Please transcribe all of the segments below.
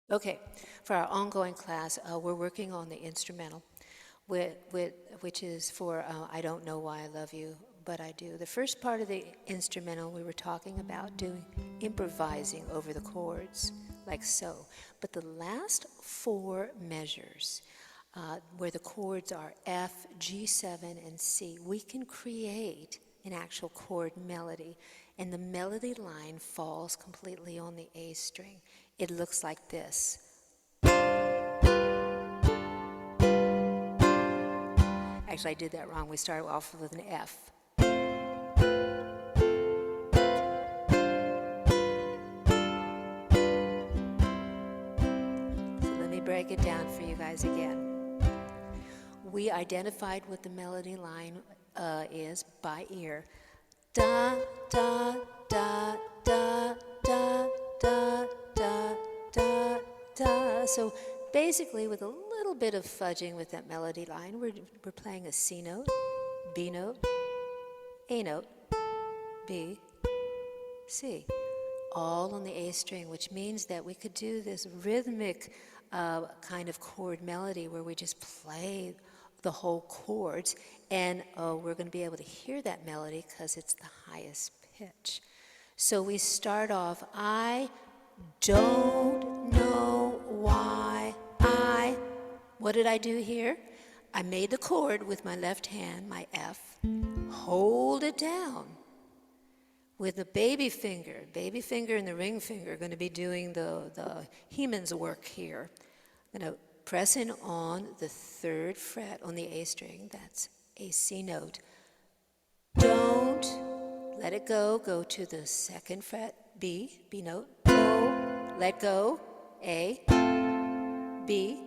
Okay, for our ongoing class, we're working on the instrumental, which is for I Don't Know Why I Love You, but I Do. The first part of the instrumental, we were talking about improvising over the chords, like so. But the last four measures, where the chords are F, G7, and C, we can create an actual chord melody, and the melody line falls completely on the A string. It looks like this. Actually, I did that wrong. We started off with an F. So let me break it down for you guys again. We identified what the melody line is by ear. Da, da, da, da, da, da, da, da, da. So basically, with a little bit of fudging with that melody line, we're playing a C note, B note, A note, B, C, all on the A string, which means that we could do this rhythmic kind of chord melody where we just play the whole chords, and we're going to be able to hear that melody because it's the highest pitch. So we start off, I don't know why what did I do here? I made the chord with my left hand, my F, hold it down with the baby finger and the ring finger are going to be doing the Heman's work here. I'm going to press in on the third fret on the A string, that's a C note. Don't let it go to the second fret, B note, go, let go, A, B.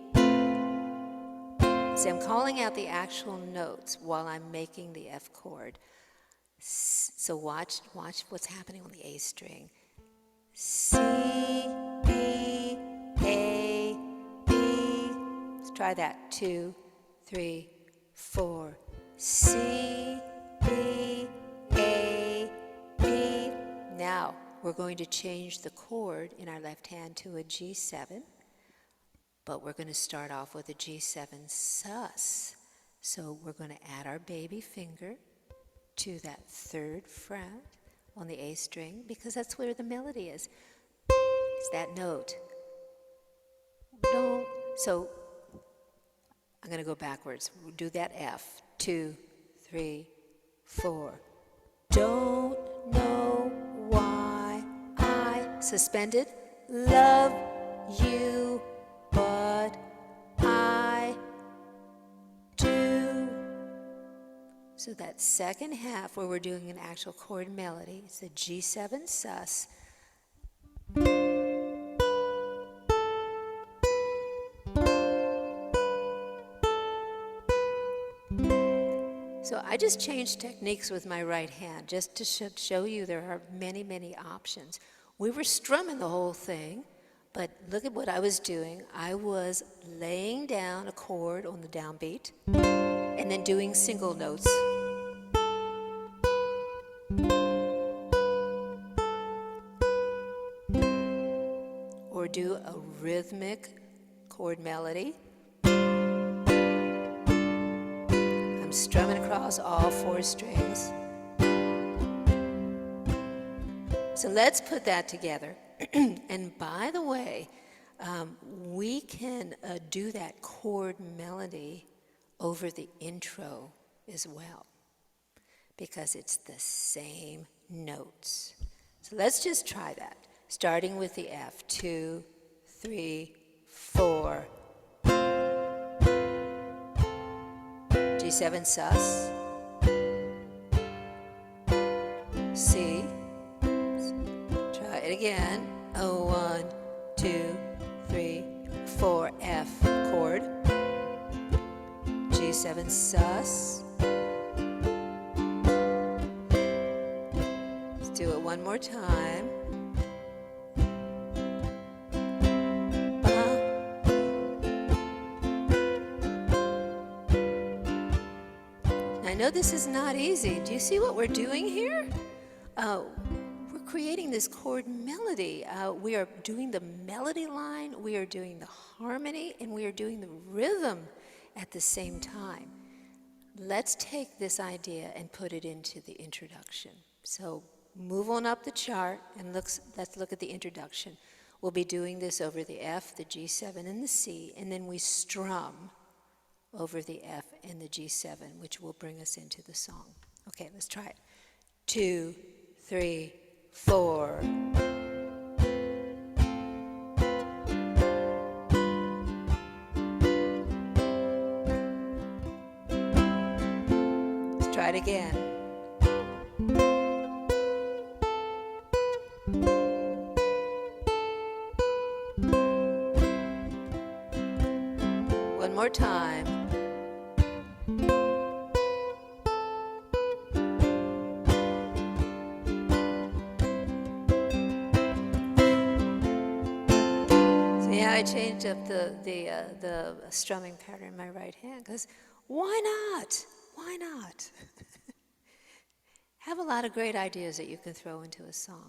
See, I'm calling out the actual notes while I'm making the F chord. So watch what's happening on the A string. C, B, A, B. Let's try that. 2, 3, 4. C, B, A, B. Now we're going to change the chord in our left hand to a G7, but we're going to start off with a G7 sus. So we're going to add our baby finger to that third fret on the A string because that's where the melody is. It's that note. No. So I'm going to go backwards. We'll do that F. 2, 3, 4. Don't know why I suspended love you, but I do. So that second half where we're doing an actual chord melody, it's a G7 sus. So I just changed techniques with my right hand just to show you there are many, many options. We were strumming the whole thing, but look at what I was doing. I was laying down a chord on the downbeat and then doing single notes. Or do a rhythmic chord melody. I'm strumming across all four strings. So let's put that together. And by the way, we can do that chord melody over the intro as well, because it's the same notes. So let's just try that, starting with the F. 2, 3, 4. G7 sus. C. Try it again. 1, 2, 3, 4. F chord. G7 sus. Let's do it one more time. I know this is not easy. Do you see what we're doing here? We're creating this chord melody. We are doing the melody line, we are doing the harmony, and we are doing the rhythm at the same time. Let's take this idea and put it into the introduction. So move on up the chart and let's look at the introduction. We'll be doing this over the F, the G7, and the C, and then we strum over the F and the G7, which will bring us into the song. Okay, let's try it. 2, 3, 4. Let's try it again. One more time. See how I changed up the strumming pattern in my right hand? Because why not? Why not? Have a lot of great ideas that you can throw into a song.